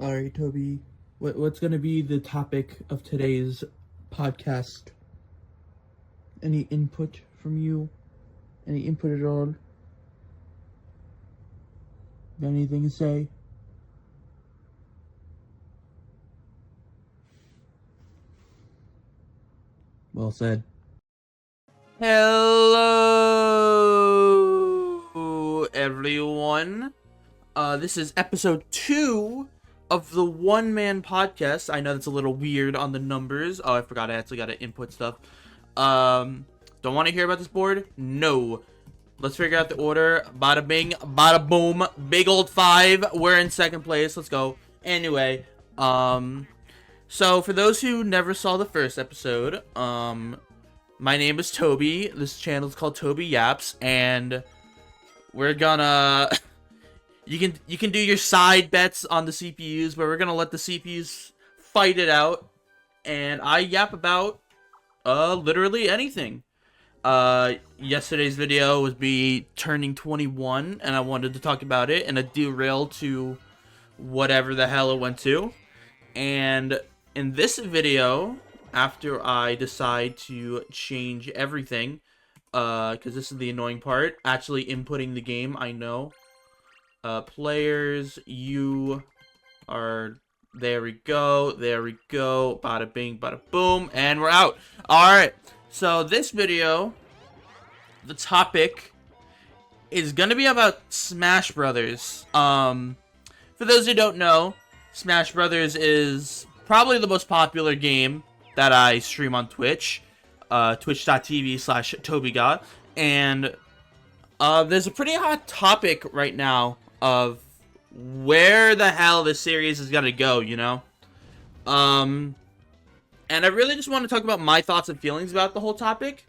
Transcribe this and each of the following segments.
All right, Toby. What's going to be the topic of today's podcast? Any input from you? Any input at all? Got anything to say? Well said. Hello, everyone. This is episode 2 of the One Man Podcast. I know that's a little weird on the numbers. Oh, I forgot I actually got to input stuff. Don't want to hear about this board? No. Let's figure out the order. Bada bing, bada boom. Big old 5. We're in second place. Let's go. Anyway, so for those who never saw the first episode, my name is Toby. This channel is called Toby Yaps, and we're gonna you can do your side bets on the CPUs, but we're gonna let the CPUs fight it out, and I yap about literally anything. Yesterday's video was me turning 21, and I wanted to talk about it, and a derail to whatever the hell it went to. And in this video, after I decide to change everything, because this is the annoying part, actually inputting the game, I know. Players, you are, there we go, bada bing, bada boom, and we're out. Alright, so this video, the topic is gonna be about Smash Brothers. For those who don't know, Smash Brothers is probably the most popular game that I stream on Twitch, twitch.tv/Tobyga, and there's a pretty hot topic right now of where the hell this series is gonna go, you know? And I really just want to talk about my thoughts and feelings about the whole topic,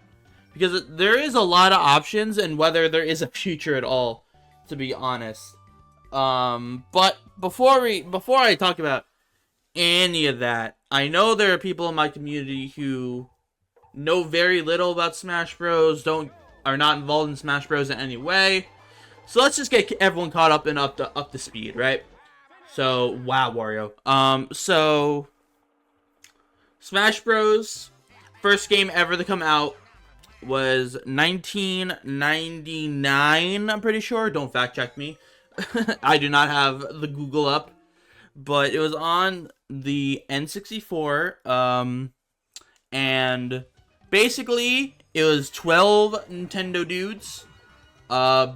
because there is a lot of options and whether there is a future at all, to be honest. But before I talk about any of that, I know there are people in my community who know very little about Smash Bros, are not involved in Smash Bros in any way. So let's just get everyone caught up and up to speed, right? So, wow, Wario. So Smash Bros, first game ever to come out was 1999, I'm pretty sure. Don't fact check me. I do not have the Google up, but it was on the N64, and basically it was 12 Nintendo dudes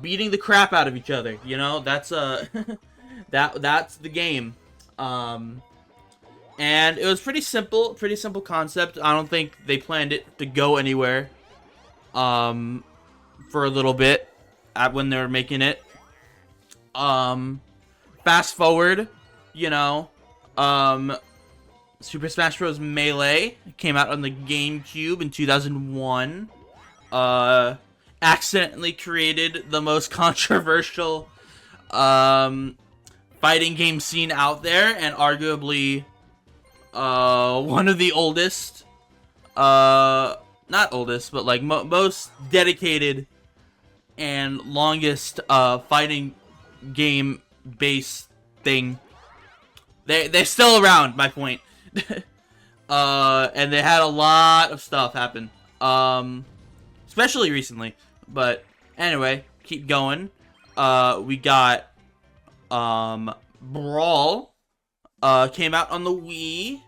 beating the crap out of each other. You know, that's that's the game. And it was pretty simple concept. I don't think they planned it to go anywhere for a little bit when they were making it. Fast forward, you know, Super Smash Bros. Melee came out on the GameCube in 2001. Accidentally created the most controversial fighting game scene out there, and arguably one of the oldest, not oldest, but like most dedicated and longest fighting game based thing. They're still around, my point. And they had a lot of stuff happen, especially recently. But anyway, keep going. We got Brawl came out on the Wii.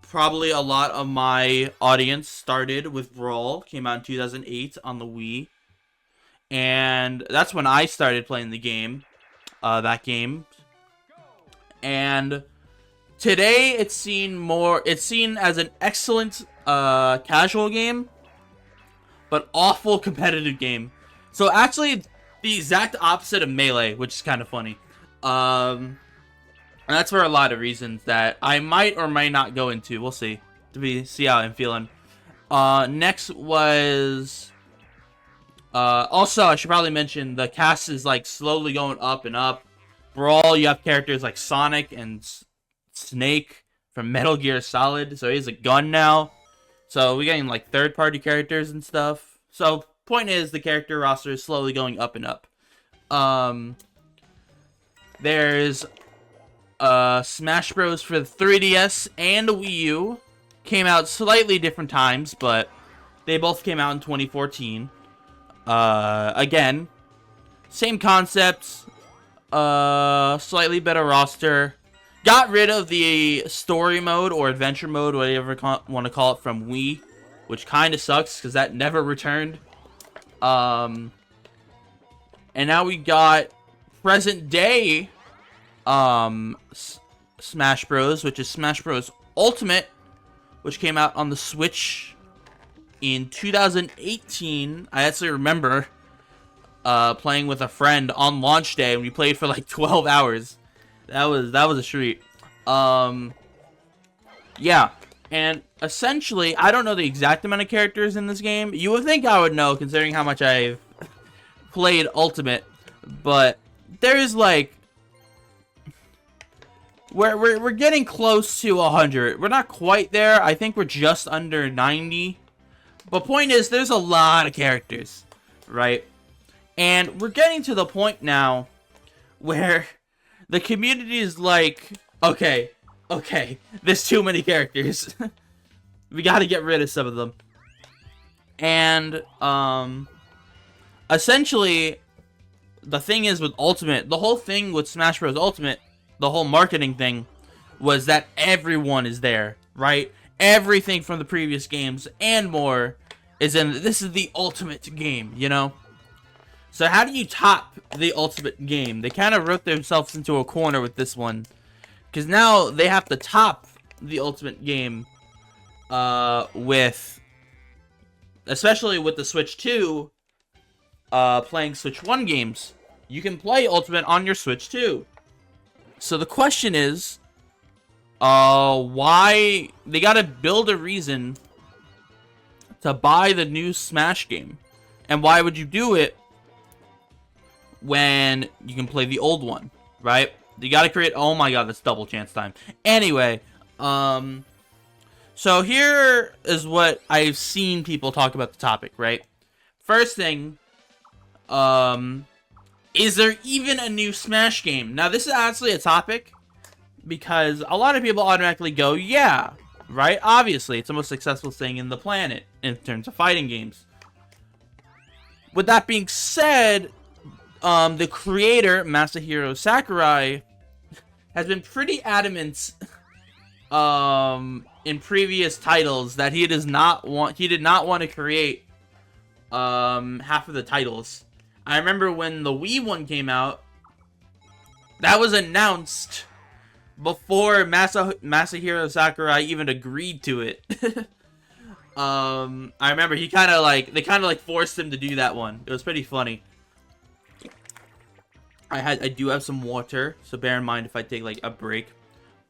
Probably a lot of my audience started with Brawl. Came out in 2008 on the Wii, and that's when I started playing the game. That game. And today it's seen as an excellent casual game, but awful competitive game. So actually the exact opposite of Melee, which is kind of funny. And that's for a lot of reasons that I might or might not go into. We'll see. See how I'm feeling. Next was also, I should probably mention the cast is like slowly going up and up. Brawl, you have characters like Sonic and Snake from Metal Gear Solid, so he has a gun now. So we're getting like third-party characters and stuff. So point is, the character roster is slowly going up and up. There's Smash Bros. For the 3DS and Wii U came out slightly different times, but they both came out in 2014. Again, same concepts, slightly better roster. Got rid of the story mode or adventure mode, whatever you want to call it, from Wii, which kind of sucks because that never returned. And now we got present day Smash Bros, which is Smash Bros Ultimate, which came out on the Switch in 2018. I actually remember playing with a friend on launch day, and we played for like 12 hours. That was a treat. Yeah, and essentially, I don't know the exact amount of characters in this game. You would think I would know, considering how much I've played Ultimate, but there's like we're getting close to 100. We're not quite there. I think we're just under 90. But point is, there's a lot of characters, right? And we're getting to the point now where the community is like, okay, there's too many characters. We gotta get rid of some of them. And, essentially, the thing is with Ultimate, the whole thing with Smash Bros. Ultimate, the whole marketing thing, was that everyone is there, right? Everything from the previous games and more is in. This is the ultimate game, you know? So how do you top the ultimate game? They kind of wrote themselves into a corner with this one, because now they have to top the ultimate game with, especially with the Switch 2, playing Switch 1 games. You can play Ultimate on your Switch 2. So the question is, why they gotta build a reason to buy the new Smash game, and why would you do it when you can play the old one, right? You gotta create. Oh my god, that's double chance time. Anyway, so here is what I've seen people talk about the topic, right? First thing, is there even a new Smash game? Now, this is actually a topic because a lot of people automatically go, yeah, right? Obviously, it's the most successful thing in the planet in terms of fighting games. With that being said, the creator, Masahiro Sakurai, has been pretty adamant in previous titles that he did not want to create half of the titles. I remember when the Wii one came out, that was announced before Masahiro Sakurai even agreed to it. I remember they kind of like forced him to do that one. It was pretty funny. I do have some water, so bear in mind if I take like a break.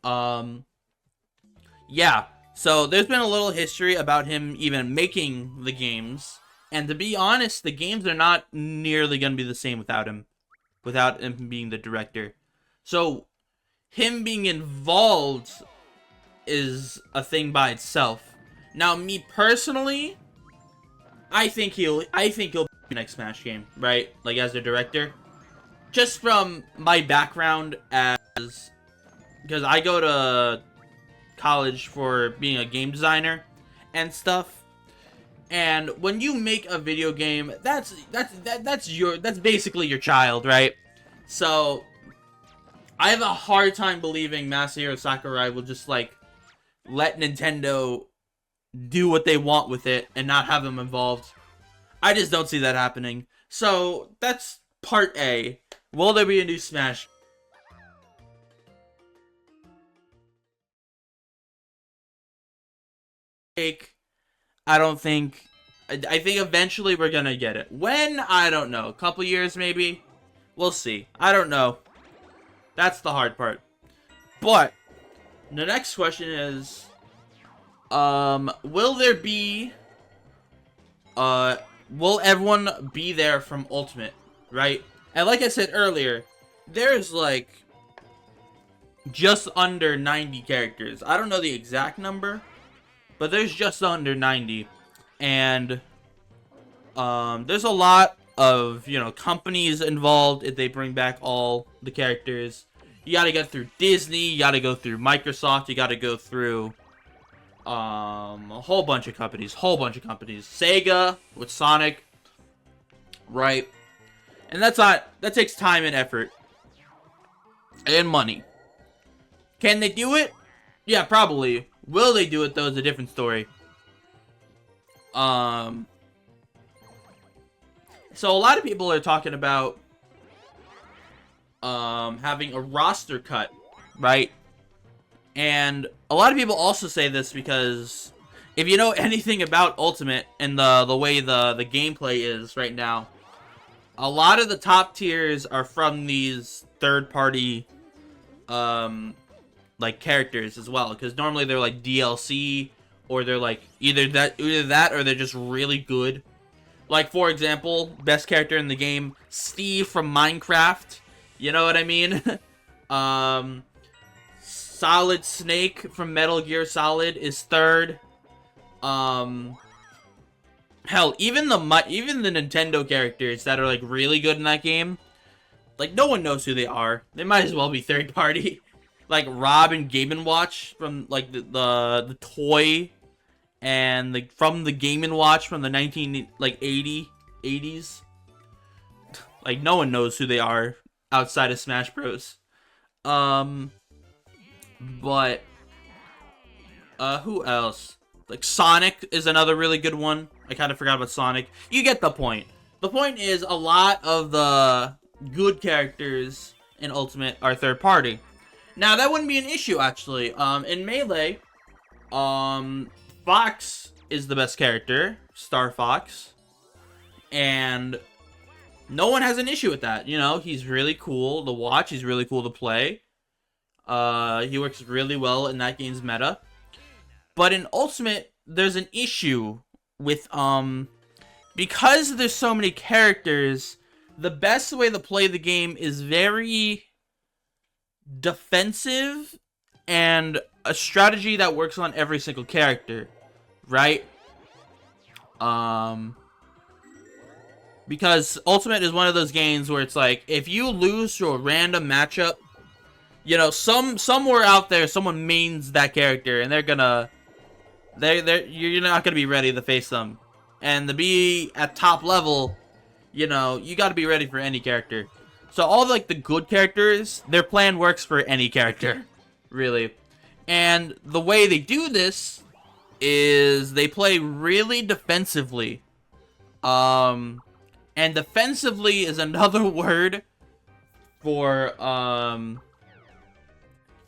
Yeah, so there's been a little history about him even making the games. And to be honest, the games are not nearly going to be the same without him being the director. So, him being involved is a thing by itself. Now, me personally, I think he'll be the next Smash game, right? Like, as the director. Just from my background because I go to college for being a game designer and stuff. And when you make a video game, that's basically your child, right? So I have a hard time believing Masahiro Sakurai will just like let Nintendo do what they want with it and not have them involved. I just don't see that happening. So that's part A. Will there be a new Smash? I don't think. I think eventually we're gonna get it. When? I don't know. A couple years maybe? We'll see. I don't know. That's the hard part. But the next question is, will there be, will everyone be there from Ultimate, right? And like I said earlier, there's like just under 90 characters. I don't know the exact number, but there's just under 90. And there's a lot of, companies involved if they bring back all the characters. You gotta go through Disney, you gotta go through Microsoft, you gotta go through a whole bunch of companies. Sega with Sonic, right? And that takes time and effort and money. Can they do it? Yeah, probably. Will they do it though is a different story. So a lot of people are talking about having a roster cut, right? And a lot of people also say this because if you know anything about Ultimate and the way the gameplay is right now, a lot of the top tiers are from these third-party like characters as well, because normally they're like DLC, or they're like either that or they're just really good. Like, for example, best character in the game, Steve from Minecraft. You know what I mean? Solid Snake from Metal Gear Solid is third. Hell, even the Nintendo characters that are like really good in that game, like no one knows who they are. They might as well be third party. Like Rob and Game & Watch from like the toy, and from the Game & Watch from the 80s. Like no one knows who they are outside of Smash Bros. But who else? Like Sonic is another really good one. I kind of forgot about Sonic. You get the point. The point is a lot of the good characters in Ultimate are third party. Now that wouldn't be an issue actually. In Melee, Fox is the best character, Star Fox, and no one has an issue with that. You know, he's really cool to watch. He's really cool to play. He works really well in that game's meta. But in Ultimate, there's an issue with, because there's so many characters, the best way to play the game is very defensive and a strategy that works on every single character, right? Because Ultimate is one of those games where it's like, if you lose to a random matchup, you know, somewhere out there, someone mains that character, and you're not gonna be ready to face them. And to be at top level, you know, you gotta be ready for any character. So all like the good characters, their plan works for any character, really. And the way they do this is they play really defensively. And defensively is another word for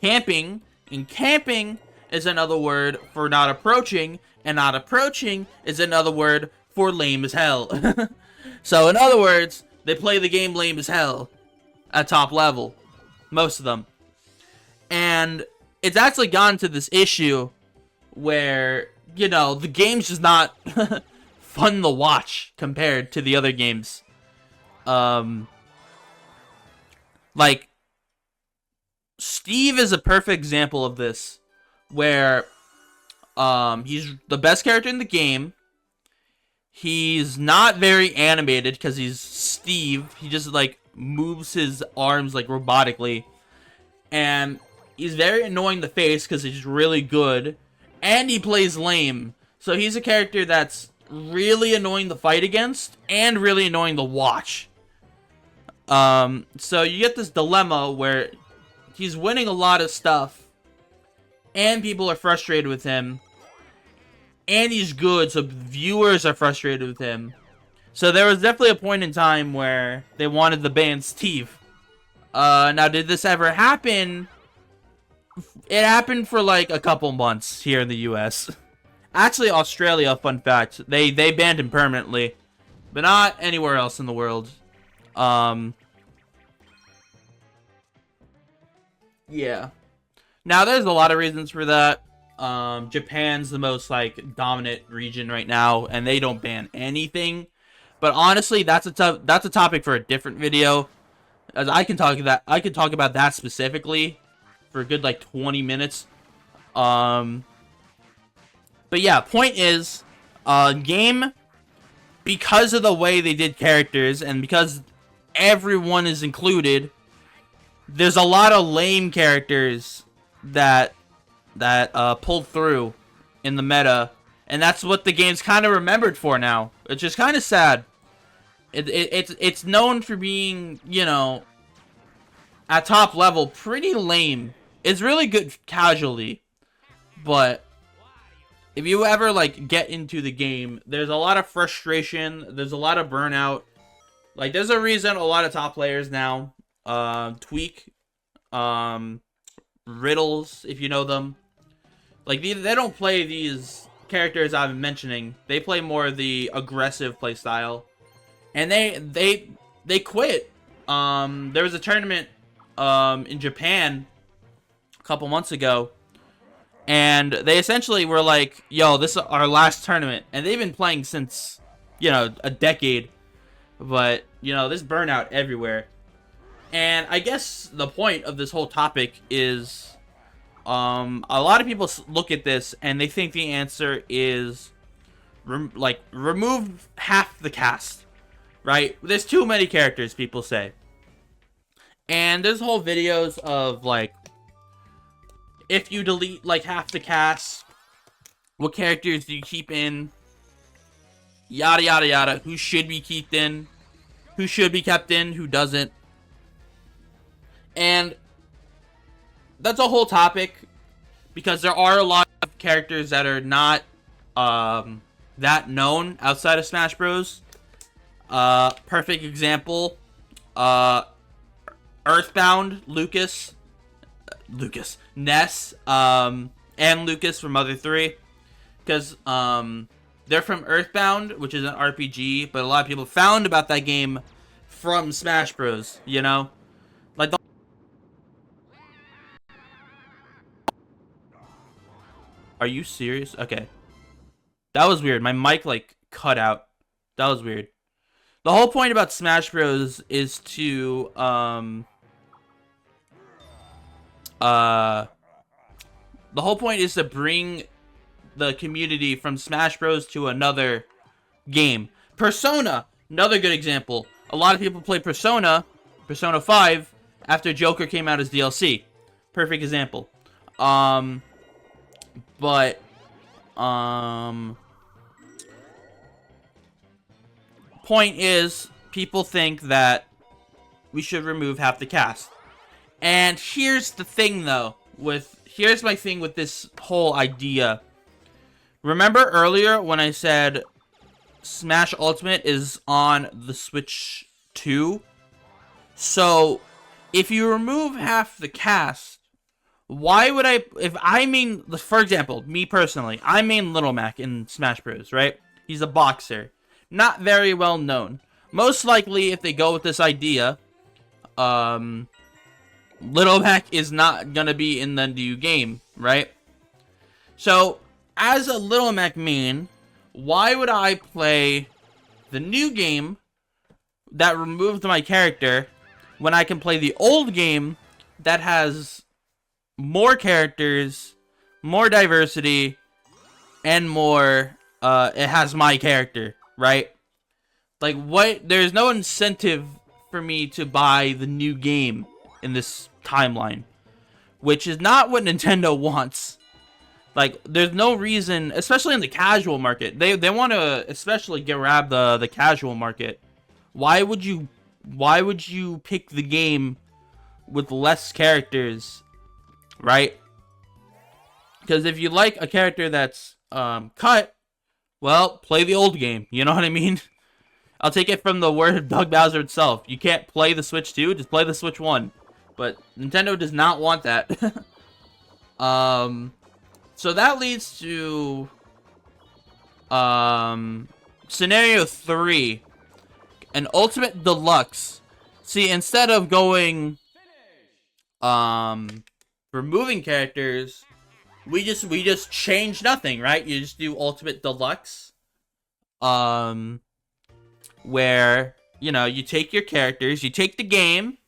camping, and camping is another word for not approaching, and not approaching is another word for lame as hell. So in other words, they play the game lame as hell at top level, most of them. And it's actually gotten to this issue where, you know, the game's just not fun to watch compared to the other games. Like, Steve is a perfect example of this, where he's the best character in the game. He's not very animated because he's Steve. He just like moves his arms like robotically, and he's very annoying to face because he's really good, and he plays lame. So he's a character that's really annoying to fight against and really annoying to watch. So you get this dilemma where he's winning a lot of stuff, and people are frustrated with him, and he's good, so viewers are frustrated with him. So there was definitely a point in time where they wanted to ban Steve. Now, did this ever happen? It happened for like a couple months here in the US. Actually, Australia, fun fact, they banned him permanently, but not anywhere else in the world. Yeah. Now, there's a lot of reasons for that. Japan's the most like dominant region right now, and they don't ban anything. But honestly, that's a topic for a different video, as I can talk about that specifically for a good like 20 minutes. But yeah, point is, game, because of the way they did characters and because everyone is included, there's a lot of lame characters that pulled through in the meta, and that's what the game's kind of remembered for now. It's just kind of sad. It's known for being, you know, at top level, pretty lame. It's really good casually, but if you ever like get into the game, there's a lot of frustration. There's a lot of burnout. Like, there's a reason a lot of top players now tweak, riddles, if you know them. Like, they don't play these characters I'm mentioning. They play more the aggressive playstyle, and they quit. There was a tournament in Japan a couple months ago, and they essentially were like, yo, this is our last tournament. And they've been playing since, you know, a decade. But, you know, there's burnout everywhere. And I guess the point of this whole topic is, a lot of people look at this and they think the answer is, remove half the cast, right? There's too many characters, people say. And there's whole videos of, like, if you delete, like, half the cast, what characters do you keep in? Yada, yada, yada. Who should be kept in? Who should be kept in? Who doesn't? And that's a whole topic, because there are a lot of characters that are not that known outside of Smash Bros. Perfect example, Earthbound, Ness, and Lucas from Mother 3, because they're from Earthbound, which is an RPG, but a lot of people found about that game from Smash Bros, you know? Like, are you serious? Okay. That was weird. My mic, like, cut out. That was weird. The whole point about Smash Bros is to, the whole point is to bring the community from Smash Bros to another game. Persona, another good example. A lot of people play Persona 5, after Joker came out as DLC. Perfect example. Point is, people think that we should remove half the cast. And here's the thing, though. Here's my thing with this whole idea. Remember earlier when I said Smash Ultimate is on the Switch 2? So, if you remove half the cast, why would for example, me personally, I main Little Mac in Smash Bros, right? He's a boxer. Not very well known. Most likely, if they go with this idea, Little Mac is not gonna be in the new game, right? So, as a Little Mac main, why would I play the new game that removed my character when I can play the old game that has more characters, more diversity, and more, it has my character, right? Like, what? There's no incentive for me to buy the new game in this timeline, which is not what Nintendo wants. Like, there's no reason, especially in the casual market. They want to especially grab the casual market. Why would you pick the game with less characters, right? Because if you like a character that's cut, well, play the old game. You know what I mean? I'll take it from the word of Doug Bowser itself. You can't play the Switch 2, just play the Switch 1. But Nintendo does not want that. So that leads to scenario 3, an Ultimate Deluxe. See, instead of going removing characters, we just change nothing, right? You just do Ultimate Deluxe, where, you know, you take your characters, you take the game,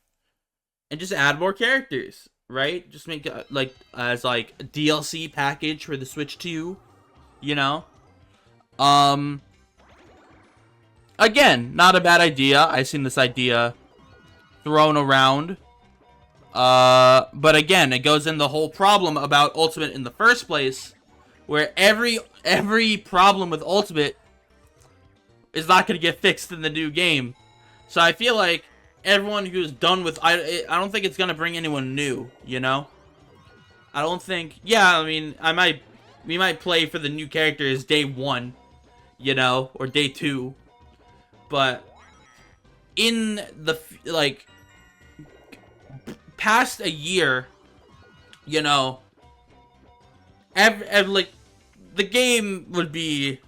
and just add more characters, right? Just make it as a DLC package for the Switch 2, you know? Again, not a bad idea. I've seen this idea thrown around. But again, it goes in the whole problem about Ultimate in the first place, where every problem with Ultimate is not going to get fixed in the new game. So I feel like everyone who's done with... I don't think it's going to bring anyone new, you know? I don't think... Yeah, I mean, we might play for the new characters day 1, you know? Or day 2. But in the... Like... Past a year, you know... like, the game would be...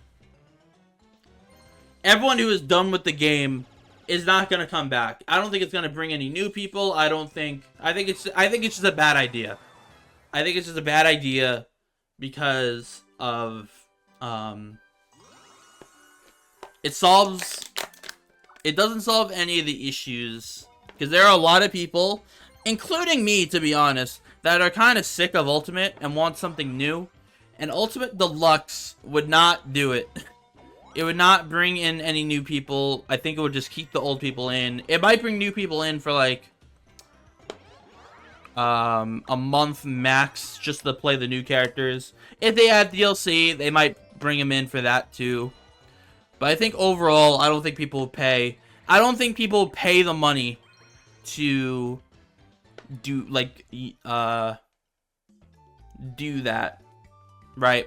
Everyone who is done with the game is not gonna come back. I don't think it's gonna bring any new people. I think it's just a bad idea. I think it's just a bad idea because of it doesn't solve any of the issues, because there are a lot of people, including me, to be honest, that are kind of sick of Ultimate and want something new, and Ultimate Deluxe would not do it. It would not bring in any new people. I think it would just keep the old people in. It might bring new people in for like a month max, just to play the new characters. If they add DLC, they might bring them in for that too. But I think overall, I don't think people will pay. I don't think people will pay the money to do like do that, right?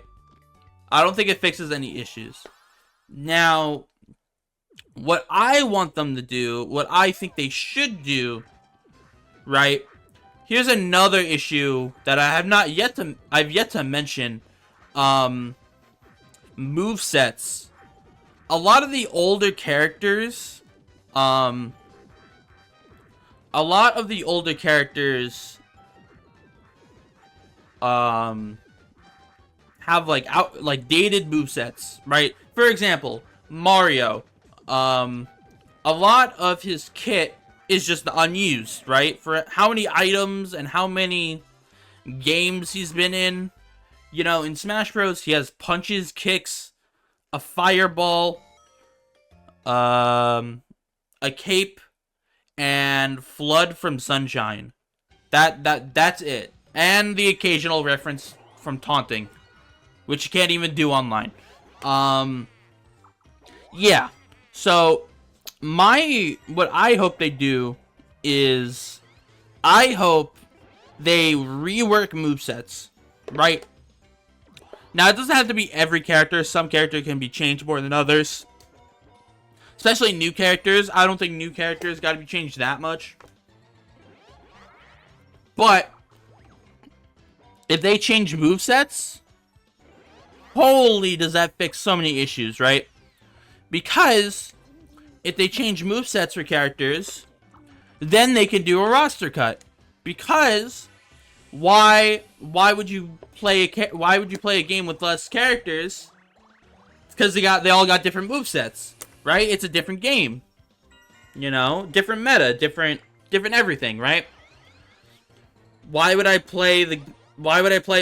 I don't think it fixes any issues. Now, what I want them to do, what I think they should do, right? Here's another issue that I've yet to mention. Movesets. A lot of the older characters, have like dated movesets, right? For example, Mario, a lot of his kit is just unused, right? For how many items and how many games he's been in. You know, in Smash Bros, he has punches, kicks, a fireball, a cape, and Flood from Sunshine. That's it. And the occasional reference from taunting, which you can't even do online. Yeah. So, what I hope they do is, I hope they rework movesets, right? Now, it doesn't have to be every character. Some character can be changed more than others. Especially new characters. I don't think new characters gotta be changed that much. But, if they change movesets, holy, does that fix so many issues, right? Because if they change movesets for characters, then they can do a roster cut. Because why would you play a game with less characters? Because they all got different movesets, right? It's a different game. You know, different meta, different everything, right? Why would I play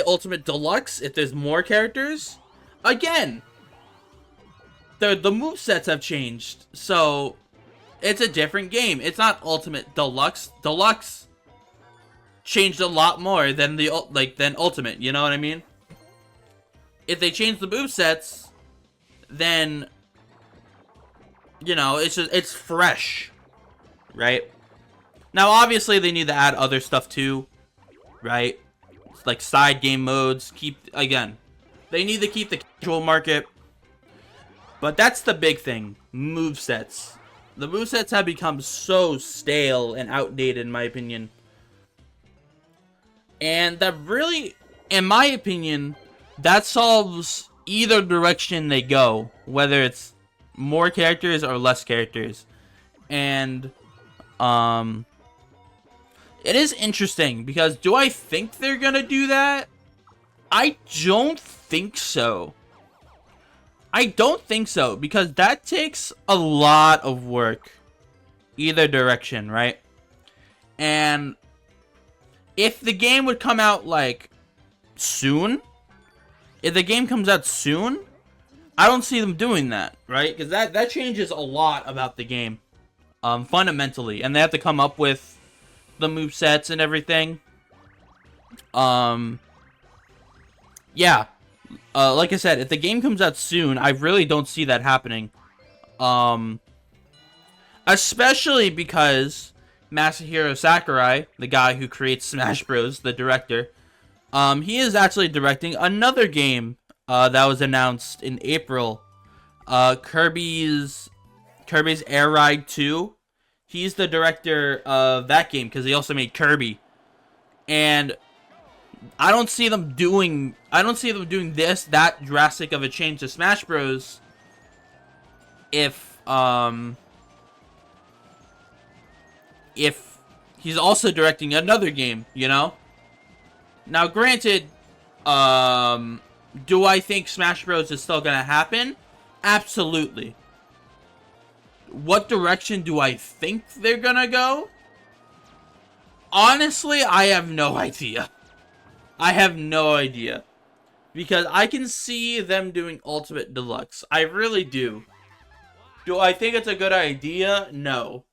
Ultimate Deluxe if there's more characters? Again, the movesets have changed, so it's a different game. It's not Ultimate Deluxe. Deluxe changed a lot more than than Ultimate, you know what I mean? If they change the movesets, then, you know, it's fresh, right? Now, obviously, they need to add other stuff too, right? Like side game modes. They need to keep the casual market. But that's the big thing. Movesets. The movesets have become so stale and outdated, in my opinion. And that really, in my opinion, that solves either direction they go. Whether it's more characters or less characters. And, it is interesting, because do I think they're gonna do that? I don't think so. I don't think so, because that takes a lot of work. Either direction, right? And if the game would come out, like, soon, if the game comes out soon, I don't see them doing that, right? Because that changes a lot about the game, fundamentally. And they have to come up with the movesets and everything. Yeah. Like I said, if the game comes out soon, I really don't see that happening. Especially because Masahiro Sakurai, the guy who creates Smash Bros., the director, he is actually directing another game that was announced in April. Kirby's Air Ride 2. He's the director of that game because he also made Kirby. And I don't see them doing that drastic of a change to Smash Bros. If he's also directing another game, you know? Now, granted, do I think Smash Bros. Is still gonna happen? Absolutely. What direction do I think they're gonna go? Honestly, I have no idea. I have no idea. Because I can see them doing Ultimate Deluxe. I really do. Do I think it's a good idea? No.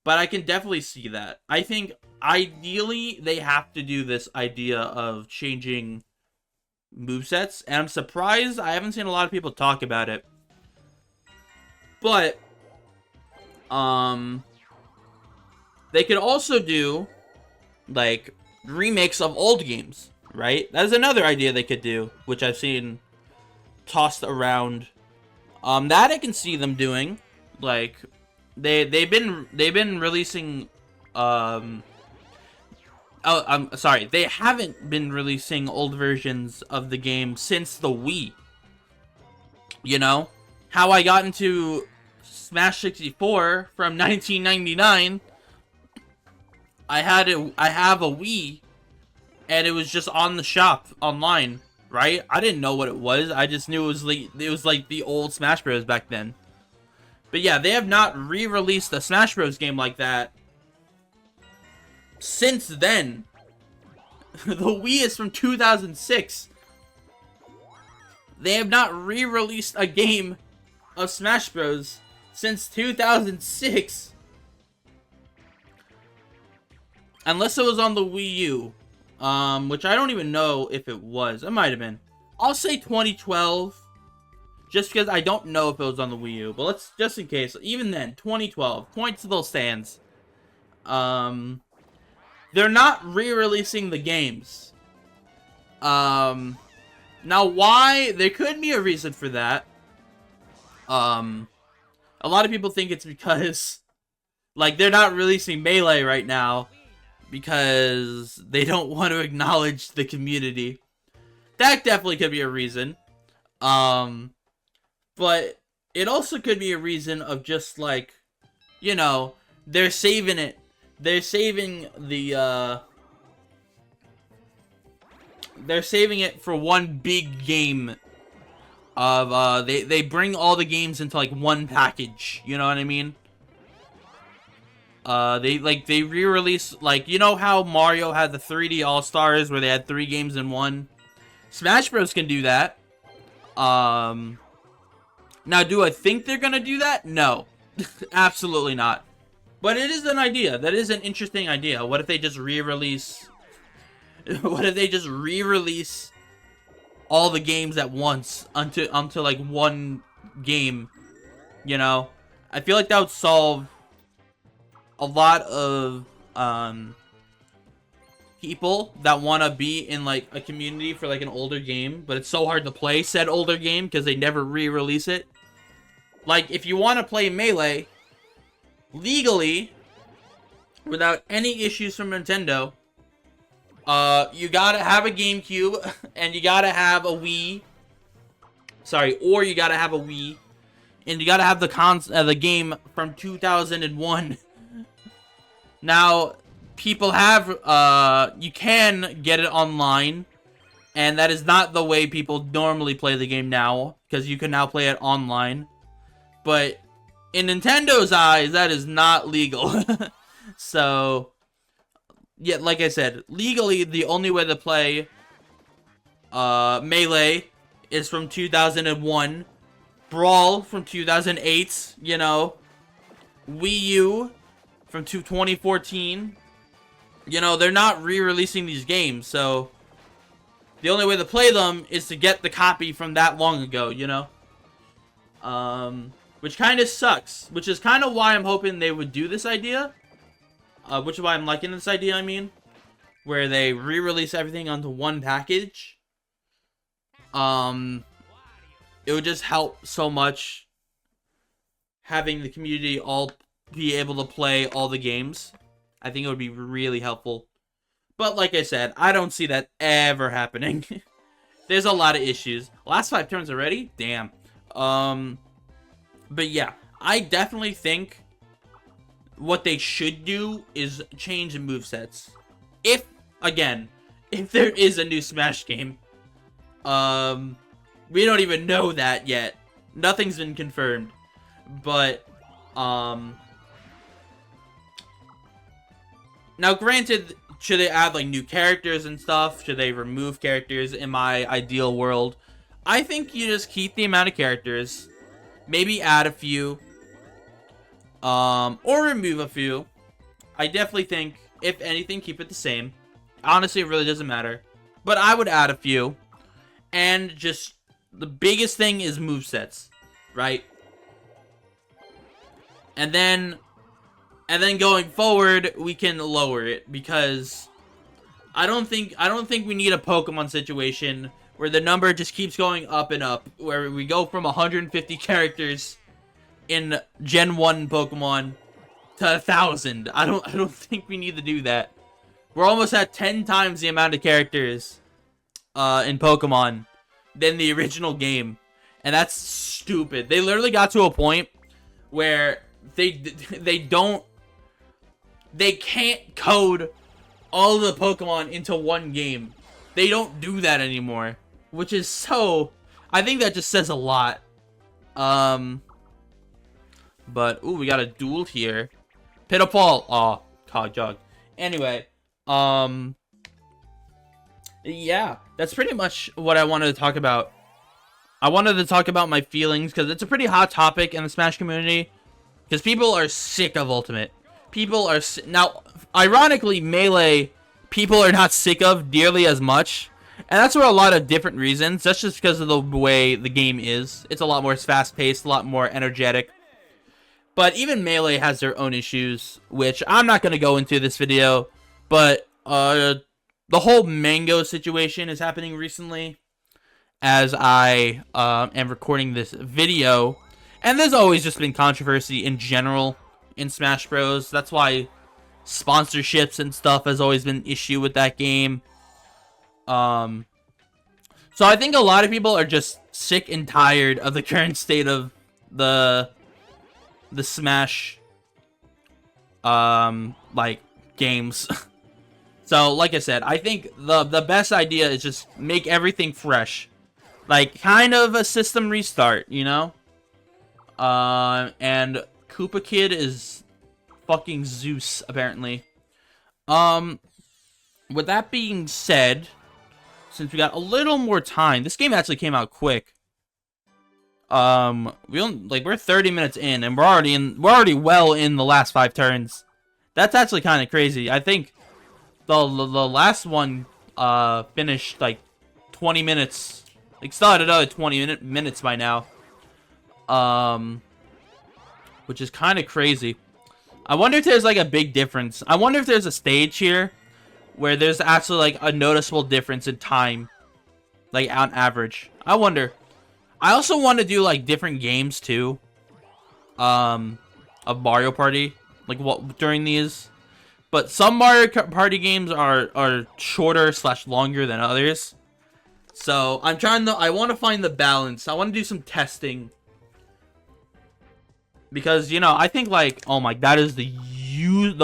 But I can definitely see that. I think, ideally, they have to do this idea of changing movesets. And I'm surprised I haven't seen a lot of people talk about it. But, they could also do, like, remakes of old games, right? That is another idea they could do, which I've seen tossed around. That I can see them doing. Like, they've been releasing, I'm sorry, they haven't been releasing old versions of the game since the Wii. You know? How I got into Smash 64 from 1999, I have a Wii, and it was just on the shop online, right? I didn't know what it was. I just knew it was like the old Smash Bros. Back then. But yeah, they have not re-released a Smash Bros. Game like that since then. The Wii is from 2006. They have not re-released a game of Smash Bros. Since 2006. Unless it was on the Wii U. Which I don't even know if it was. It might have been. I'll say 2012. Just because I don't know if it was on the Wii U. But let's, just in case. Even then, 2012. Point still stands. They're not re-releasing the games. Now why? There could be a reason for that. A lot of people think it's because, like, they're not releasing Melee right now because they don't want to acknowledge the community. That definitely could be a reason. But it also could be a reason of just, like, you know, they're saving it. They're saving the, they're saving it for one big game of, they bring all the games into, like, one package. You know what I mean? They re-release, like, you know how Mario had the 3D All-Stars where they had 3 games in one? Smash Bros. Can do that. Now, do I think they're gonna do that? No. Absolutely not. But it is an idea. That is an interesting idea. What if they just re-release... What if they just re-release all the games at once onto like one game? You know? I feel like that would solve a lot of people that want to be in like a community for like an older game, but it's so hard to play said older game because they never re-release it. Like, if you want to play Melee legally without any issues from Nintendo, you gotta have a GameCube and you gotta have a Wii. Sorry, or you gotta have a Wii, and you gotta have the game from 2001. Now, people have, you can get it online, and that is not the way people normally play the game now, because you can now play it online. But in Nintendo's eyes, that is not legal. So, yeah, like I said, legally, the only way to play Melee is from 2001, Brawl from 2008, you know, Wii U from 2014, you know, they're not re-releasing these games, so the only way to play them is to get the copy from that long ago, you know? Which kind of sucks. Which is kind of why I'm hoping they would do this idea. Which is why I'm liking this idea, I mean. Where they re-release everything onto one package. It would just help so much having the community all be able to play all the games. I think it would be really helpful. But like I said, I don't see that ever happening. There's a lot of issues. Last 5 turns already? Damn. But yeah, I definitely think what they should do is change the movesets. If, again, if there is a new Smash game. We don't even know that yet. Nothing's been confirmed. But, now granted, should they add like new characters and stuff? Should they remove characters in my ideal world? I think you just keep the amount of characters. Maybe add a few. Or remove a few. I definitely think, if anything, keep it the same. Honestly, it really doesn't matter. But I would add a few. And just, the biggest thing is movesets. Right? And then going forward, we can lower it. Because I don't think we need a Pokemon situation where the number just keeps going up and up. Where we go from 150 characters in Gen 1 Pokemon to 1,000. I don't think we need to do that. We're almost at 10 times the amount of characters in Pokemon than the original game. And that's stupid. They literally got to a point where they can't code all the Pokemon into one game. They don't do that anymore, which is so, I think that just says a lot. But ooh, we got a duel here. Pitfall. Oh, Cog. Anyway, yeah, that's pretty much what I wanted to talk about. I wanted to talk about my feelings because it's a pretty hot topic in the Smash community. Because people are sick of Ultimate. People are now, ironically, Melee, people are not sick of nearly as much. And that's for a lot of different reasons. That's just because of the way the game is. It's a lot more fast-paced, a lot more energetic. But even Melee has their own issues, which I'm not going to go into this video. But the whole Mango situation is happening recently as I am recording this video. And there's always just been controversy in general in Smash Bros. That's why sponsorships and stuff has always been an issue with that game. So I think a lot of people are just sick and tired of the current state of the Smash like games. So like I said, I think the best idea is just make everything fresh. Like kind of a system restart, you know? And Koopa Kid is fucking Zeus, apparently. With that being said, since we got a little more time, this game actually came out quick. We're 30 minutes in, and we're already well in the last 5 turns. That's actually kind of crazy. I think the last one finished like 20 minutes. Like still had another 20 minutes by now. Which is kind of crazy. I wonder if there's like a big difference. I wonder if there's a stage here where there's actually like a noticeable difference in time, like on average. I wonder. I also want to do like different games too, of Mario Party, like what during these. But some Mario Party games are shorter / longer than others. So I want to find the balance. I want to do some testing. Because, you know, I think like, oh my, that is the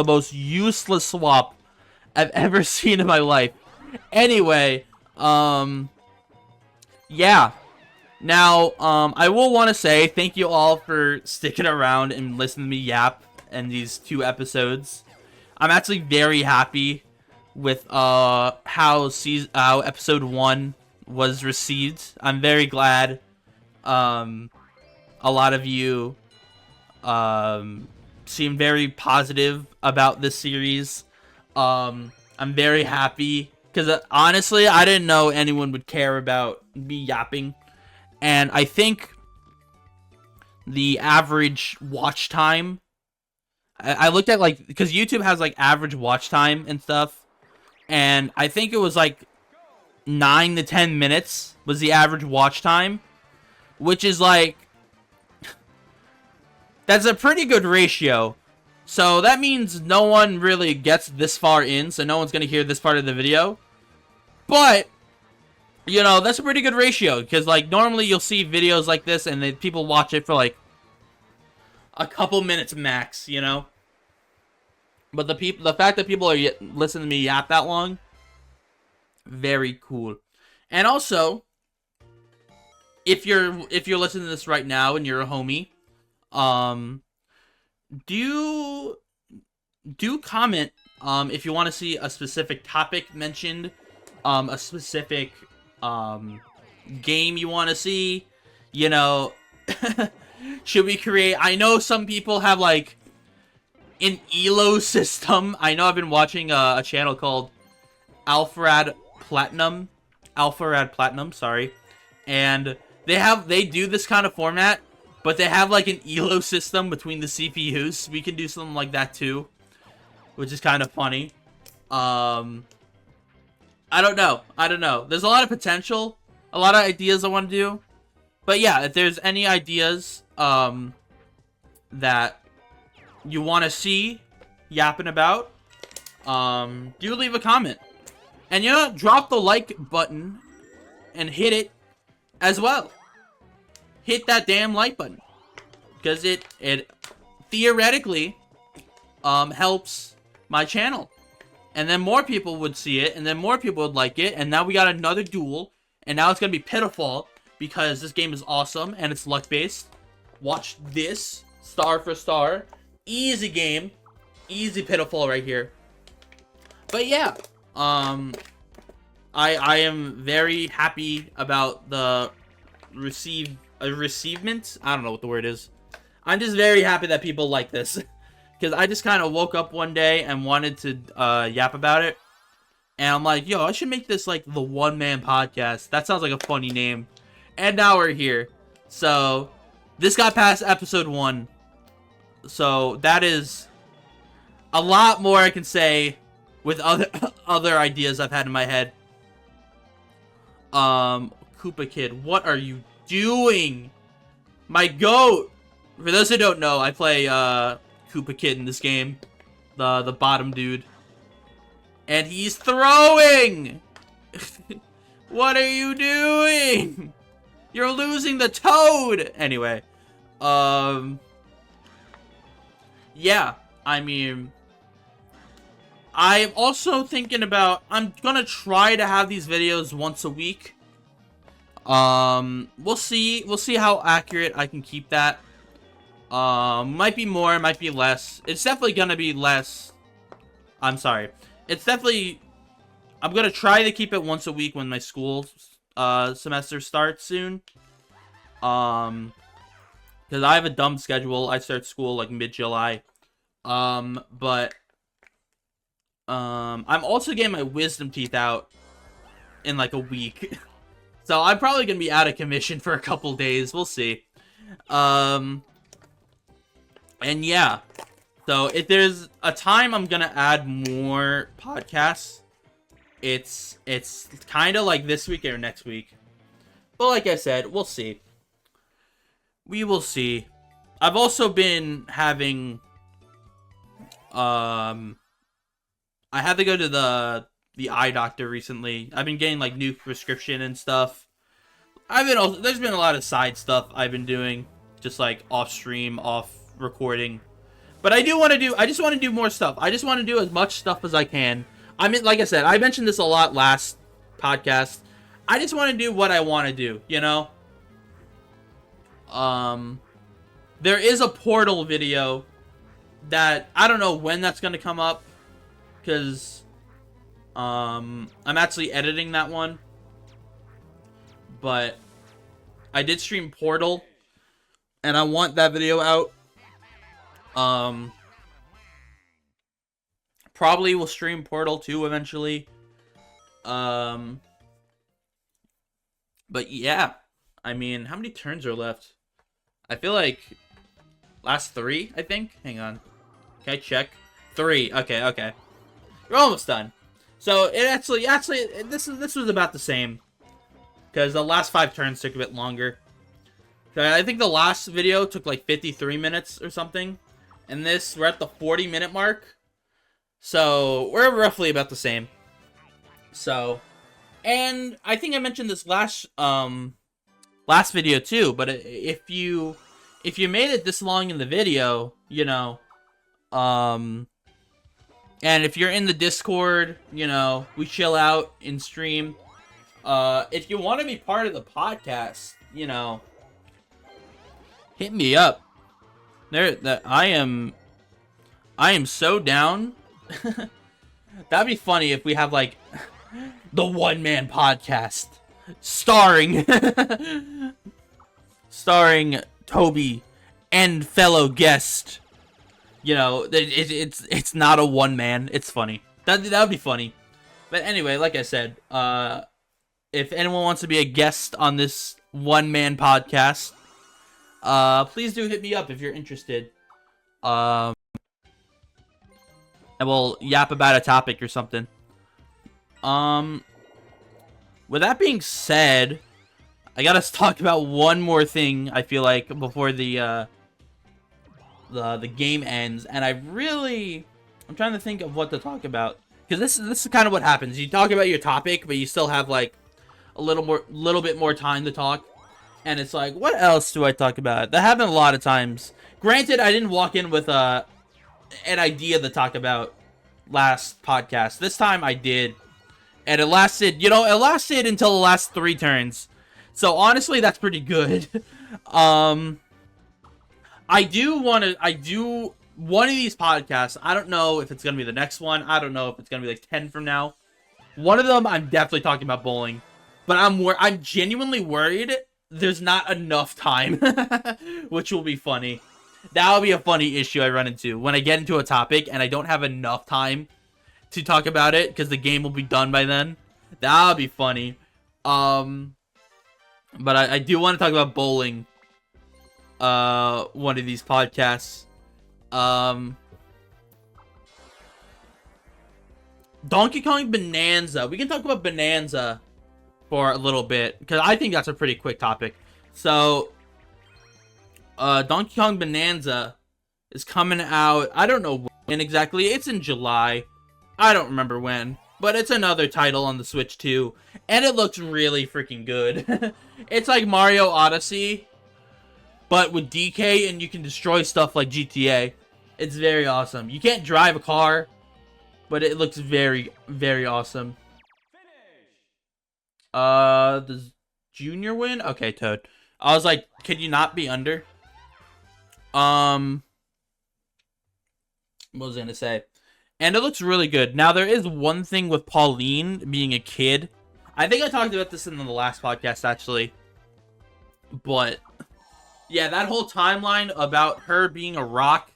most useless swap I've ever seen in my life. Anyway, yeah. Now, I will want to say thank you all for sticking around and listening to me yap in these 2 episodes. I'm actually very happy with how episode 1 was received. I'm very glad a lot of you seem very positive about this series. I'm very happy because honestly, I didn't know anyone would care about me yapping, and I think the average watch time. I looked at like because YouTube has like average watch time and stuff, and I think it was like 9 to 10 minutes was the average watch time, which is like that's a pretty good ratio. So that means no one really gets this far in, so no one's gonna hear this part of the video. But you know, that's a pretty good ratio because like normally you'll see videos like this and people watch it for like a couple minutes max, you know. But the fact that people are listening to me yap that long, very cool. And also, if you're listening to this right now and you're a homie, do comment if you want to see a specific topic mentioned, a specific game you want to see, you know. Should we create, I know some people have like an ELO system. I know I've been watching a channel called Alpharad Platinum, sorry, and they do this kind of format, but they have like an ELO system between the CPUs. We can do something like that too, which is kind of funny. I don't know. There's a lot of potential, a lot of ideas I want to do, but yeah, if there's any ideas that you want to see yapping about, do leave a comment. And you know, drop the like button and hit it as well. Hit that damn like button. Because it theoretically helps my channel. And then more people would see it, and then more people would like it, and now we got another duel, and now it's gonna be pitiful because this game is awesome and it's luck based. Watch this, star for star. Easy game. Easy pitiful right here. But yeah, I am very happy about the receivement. I don't know what the word is. I'm just very happy that people like this. Because I just kind of woke up one day and wanted to yap about it. And I'm like, yo, I should make this like the one-man podcast. That sounds like a funny name. And now we're here. So, this got past episode 1. So, that is a lot more I can say with other ideas I've had in my head. Koopa Kid, what are you doing? My goat! For those who don't know, I play Koopa Kid in this game. The bottom dude. And he's throwing! What are you doing? You're losing the toad! Anyway. Yeah, I mean, I'm also thinking about, I'm gonna try to have these videos once a week. We'll see how accurate I can keep that. Might be more, might be less. It's definitely gonna be less. I'm sorry. It's definitely, I'm gonna try to keep it once a week when my school, semester starts soon. Because I have a dumb schedule. I start school like mid-July. But I'm also getting my wisdom teeth out in like a week. So I'm probably gonna be out of commission for a couple days. We'll see. And yeah. So if there's a time I'm gonna add more podcasts, it's kind of like this week or next week. But like I said, we'll see. We will see. I've also been having I had to go to the eye doctor recently. I've been getting like new prescription and stuff. There's been a lot of side stuff I've been doing, just like off stream, off recording. But I just want to do more stuff. I just want to do as much stuff as I can. I mean, like I said, I mentioned this a lot last podcast. I just want to do what I want to do, you know? There is a Portal video that I don't know when that's going to come up, because I'm actually editing that one. But I did stream Portal, and I want that video out Probably will stream Portal 2 eventually. But yeah, I mean, how many turns are left? I feel like last 3, I think. Hang on. Can I check? 3. Okay. We're almost done. So it actually, this was about the same, because the last 5 turns took a bit longer. I think the last video took like 53 minutes or something, and this, we're at the 40-minute mark. So we're roughly about the same. So, and I think I mentioned this last video too, but if you made it this long in the video, you know, and if you're in the Discord, you know, we chill out in stream. If you want to be part of the podcast, you know, hit me up. I am so down. That'd be funny if we have like the one-man podcast starring Toby and fellow guest. You know, it's not a one-man. It's funny. That would be funny. But anyway, like I said, if anyone wants to be a guest on this one-man podcast, please do hit me up if you're interested. And we'll yap about a topic or something. With that being said, I gotta talk about one more thing, I feel like, before the game ends. And I'm trying to think of what to talk about, because this is kind of what happens. You talk about your topic, but you still have like a little bit more time to talk. And it's like, what else do I talk about? That happened a lot of times. Granted, I didn't walk in with an idea to talk about last podcast. This time I did. And it lasted until the last 3 turns. So honestly, that's pretty good. I do one of these podcasts. I don't know if it's going to be the next one. I don't know if it's going to be like 10 from now. One of them, I'm definitely talking about bowling. But I'm genuinely worried there's not enough time. Which will be funny. That'll be a funny issue I run into when I get into a topic and I don't have enough time to talk about it, because the game will be done by then. That'll be funny. But I do want to talk about bowling. One of these podcasts. Donkey Kong Bonanza. We can talk about Bonanza for a little bit, because I think that's a pretty quick topic. So, Donkey Kong Bonanza is coming out. I don't know when exactly. It's in July. I don't remember when. But it's another title on the Switch too. And it looks really freaking good. It's like Mario Odyssey, but with DK, and you can destroy stuff like GTA. It's very awesome. You can't drive a car, but it looks very, very awesome. Does Junior win? Okay, Toad. I was like, could you not be under? What was I gonna say? And it looks really good. Now, there is one thing with Pauline being a kid. I think I talked about this in the last podcast, actually. But, yeah, that whole timeline about her being a rock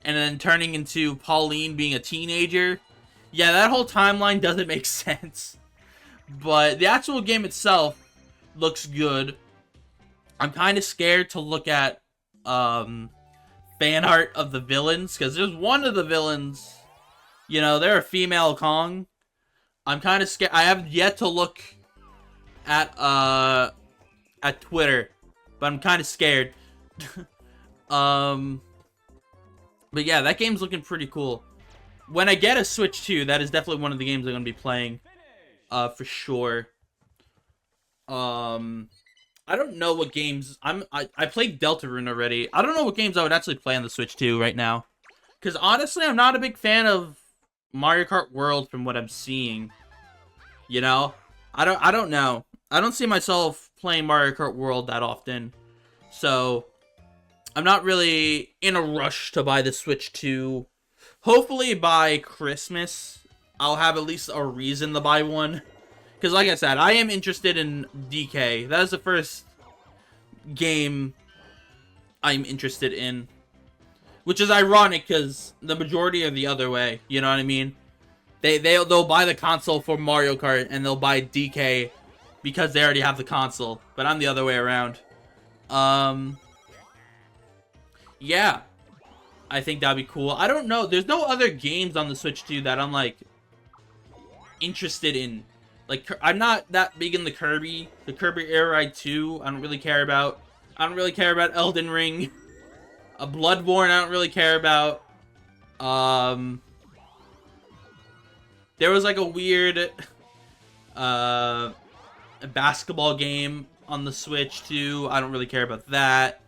and then turning into Pauline being a teenager. Yeah, that whole timeline doesn't make sense. But the actual game itself looks good. I'm kind of scared to look at fan art of the villains, because there's one of the villains, you know, they're a female Kong. I'm kind of scared. I have yet to look at Twitter, but I'm kind of scared. But yeah, that game's looking pretty cool. When I get a Switch 2, that is definitely one of the games I'm going to be playing, for sure. I don't know what games I played Deltarune already. I don't know what games I would actually play on the Switch 2 right now, because honestly, I'm not a big fan of Mario Kart World from what I'm seeing. You know, I don't know. I don't see myself playing Mario Kart World that often, so I'm not really in a rush to buy the Switch 2. Hopefully by Christmas, I'll have at least a reason to buy one. Because like I said, I am interested in DK. That is the first game I'm interested in. Which is ironic because the majority are the other way. You know what I mean? They'll buy the console for Mario Kart and they'll buy DK because they already have the console. But I'm the other way around. Yeah. I think that'd be cool. I don't know. There's no other games on the Switch 2 that I'm like interested in. Like, I'm not that big in the Kirby Air Ride 2. I don't really care about. I don't really care about Elden Ring. A Bloodborne I don't really care about. There was like a weird a basketball game on the Switch too. I don't really care about that.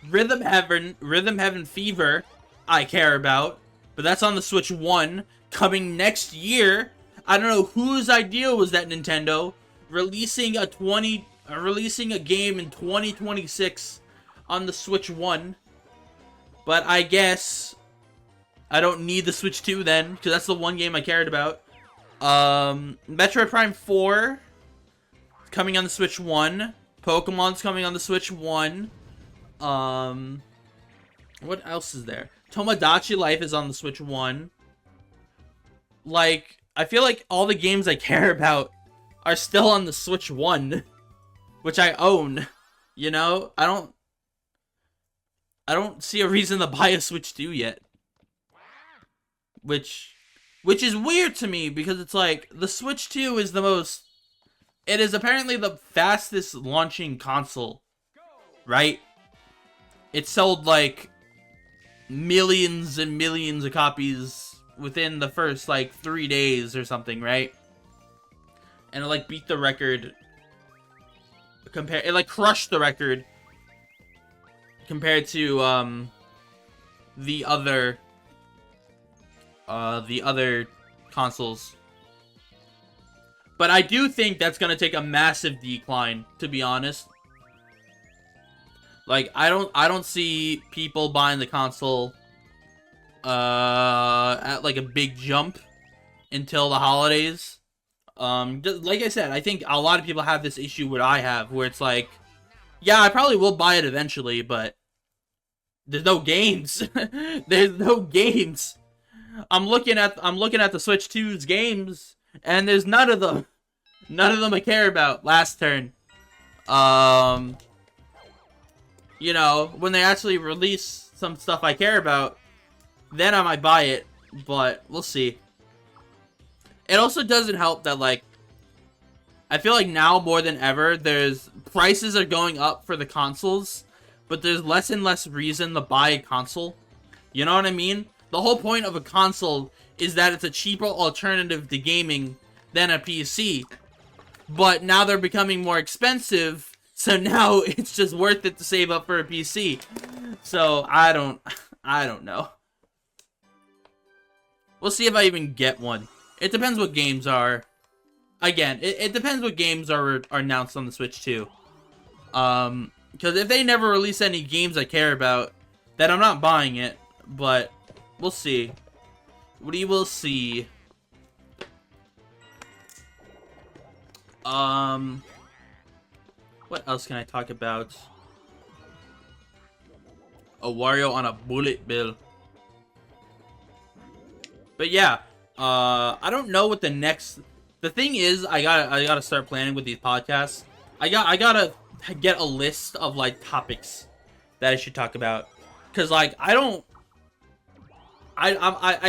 Rhythm Heaven Fever I care about, but that's on the Switch 1 coming next year. I don't know whose idea was that, Nintendo, releasing a game in 2026 on the Switch 1. But I guess I don't need the Switch 2 then, because that's the one game I cared about. Metroid Prime 4 coming on the Switch 1. Pokemon's coming on the Switch 1. What else is there? Tomodachi Life is on the Switch 1. Like, I feel like all the games I care about are still on the Switch 1, which I own. You know, I don't see a reason to buy a Switch 2 yet. Which is weird to me, because it's like, the Switch 2 is it is apparently the fastest launching console, right? It sold like millions and millions of copies within the first like 3 days or something, right? And it like beat the record. It like crushed the record compared to the other consoles. But I do think that's gonna take a massive decline, to be honest. Like, I don't see people buying the console at like a big jump until the holidays. Like I said, I think a lot of people have this issue what I have, where it's like, yeah, I probably will buy it eventually, but there's no games. There's no games. I'm looking at the Switch 2's games, and there's none of them. None of them I care about. Last turn. You know, when they actually release some stuff I care about, then I might buy it, but we'll see. It also doesn't help that, like, I feel like now more than ever, prices are going up for the consoles, but there's less and less reason to buy a console. You know what I mean? The whole point of a console is that it's a cheaper alternative to gaming than a PC. But now they're becoming more expensive, so now it's just worth it to save up for a PC. So, I don't know. We'll see if I even get one. It depends what games are. Again, it depends what games are announced on the Switch too. Because if they never release any games I care about, then I'm not buying it. But we'll see. We will see. What else can I talk about? A Wario on a bullet bill. But yeah, I don't know what the next. The thing is, I gotta start planning with these podcasts. I gotta get a list of like topics that I should talk about, cause like I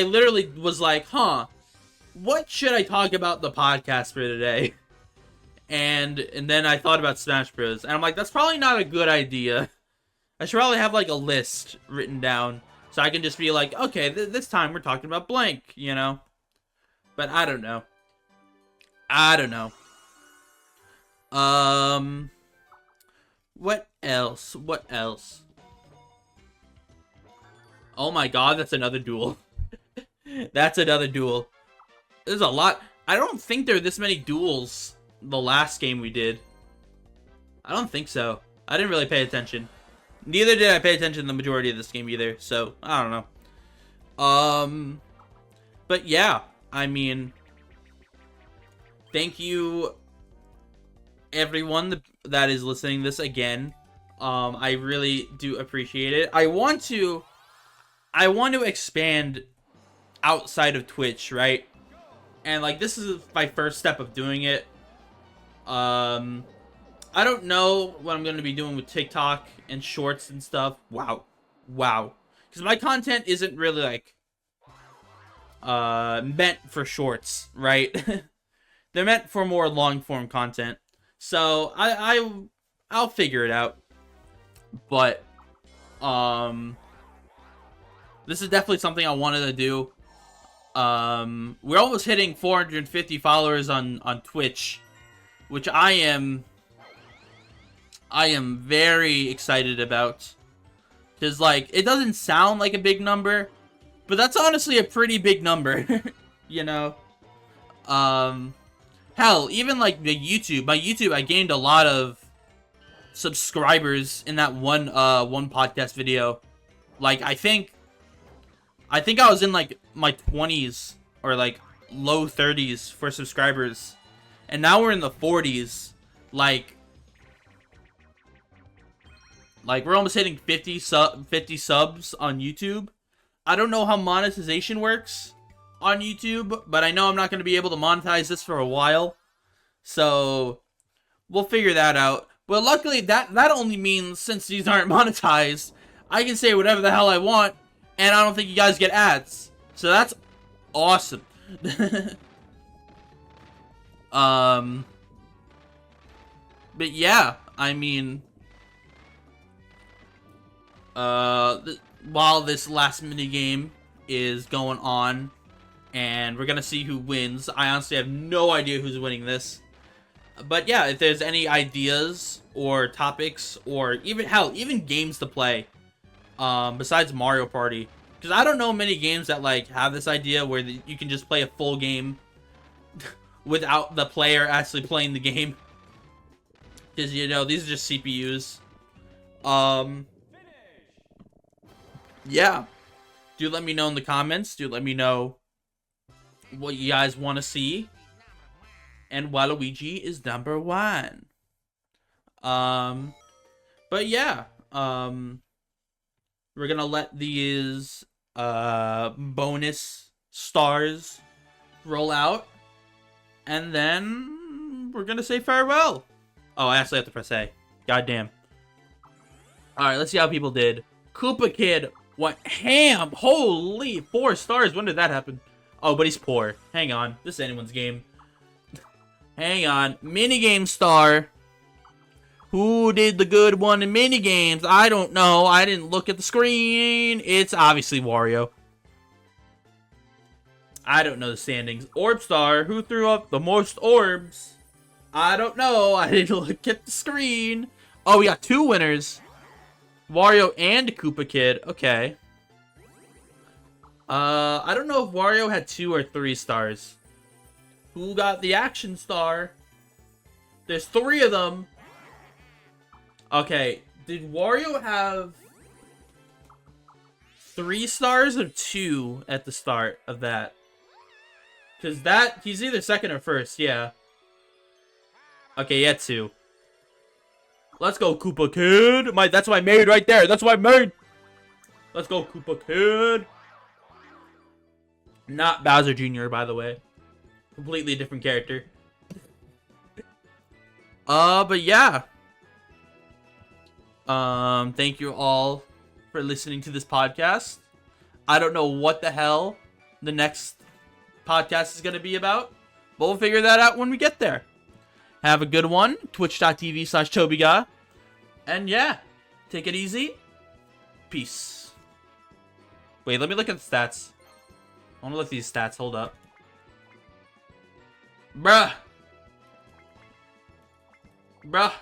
literally was like, what should I talk about the podcast for today? And then I thought about Smash Bros. And I'm like, that's probably not a good idea. I should probably have like a list written down, so I can just be like, okay, this time we're talking about blank, you know? But I don't know. What else? Oh my god, that's another duel. That's another duel. There's a lot. I don't think there are this many duels the last game we did. I don't think so. I didn't really pay attention. Neither did I pay attention to the majority of this game either, so I don't know. But yeah, I mean, thank you everyone that is listening to this again. I really do appreciate it. I want to expand outside of Twitch, right? And like this is my first step of doing it. I don't know what I'm going to be doing with TikTok and shorts and stuff. Wow. Because my content isn't really like meant for shorts, right? They're meant for more long form content. So I'll figure it out. But this is definitely something I wanted to do. We're almost hitting 450 followers on Twitch, which I am very excited about. Because, like, it doesn't sound like a big number, but that's honestly a pretty big number, you know? Hell, even, like, my YouTube, I gained a lot of subscribers in that one podcast video. Like, I think I was in, like, my 20s or, like, low 30s for subscribers. And now we're in the 40s. Like we're almost hitting 50 subs on YouTube. I don't know how monetization works on YouTube, but I know I'm not going to be able to monetize this for a while. So we'll figure that out. But luckily, that only means since these aren't monetized, I can say whatever the hell I want, and I don't think you guys get ads. So that's awesome. But yeah, I mean, while this last mini game is going on, and we're gonna see who wins. I honestly have no idea who's winning this. But yeah, if there's any ideas or topics or even games to play, besides Mario Party, because I don't know many games that like have this idea where you can just play a full game without the player actually playing the game. Because, you know, these are just CPUs. Yeah. Do let me know in the comments. Do let me know what you guys want to see. And Waluigi is number 1. But yeah. We're gonna let these bonus stars roll out. And then we're gonna say farewell. Oh, I actually have to press A. Goddamn. Alright, let's see how people did. Koopa Kid went ham. Holy, 4 stars. When did that happen? Oh, but he's poor. Hang on. This is anyone's game. Hang on. Minigame star. Who did the good one in minigames? I don't know. I didn't look at the screen. It's obviously Wario. I don't know the standings. Orb star. Who threw up the most orbs? I don't know. I didn't look at the screen. Oh, we got 2 winners. Wario and Koopa Kid. Okay. I don't know if Wario had 2 or 3 stars. Who got the action star? There's 3 of them. Okay. Did Wario have 3 stars or 2 at the start of that? Because he's either second or first, yeah. Okay, yeah, 2. Let's go, Koopa Kid. That's my maid right there. That's my maid. Let's go, Koopa Kid. Not Bowser Jr., by the way. Completely different character. But yeah. Thank you all for listening to this podcast. I don't know what the hell the next podcast is going to be about, but we'll figure that out when we get there. Have a good one. Twitch.tv/Tobyga. And yeah, take it easy. Peace. Wait, let me look at the stats. I want to look at these stats. Hold up. Bruh,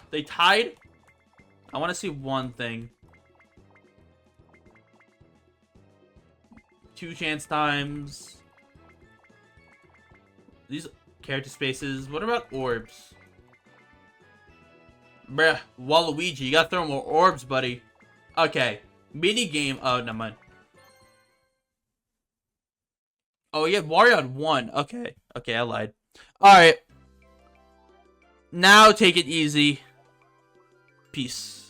they tied? I want to see one thing. 2 chance times. These character spaces. What about orbs? Bruh, Waluigi, you gotta throw more orbs, buddy. Okay, mini game. Oh, never mind. Oh, yeah, Wario had 1. Okay, I lied. Alright. Now take it easy. Peace.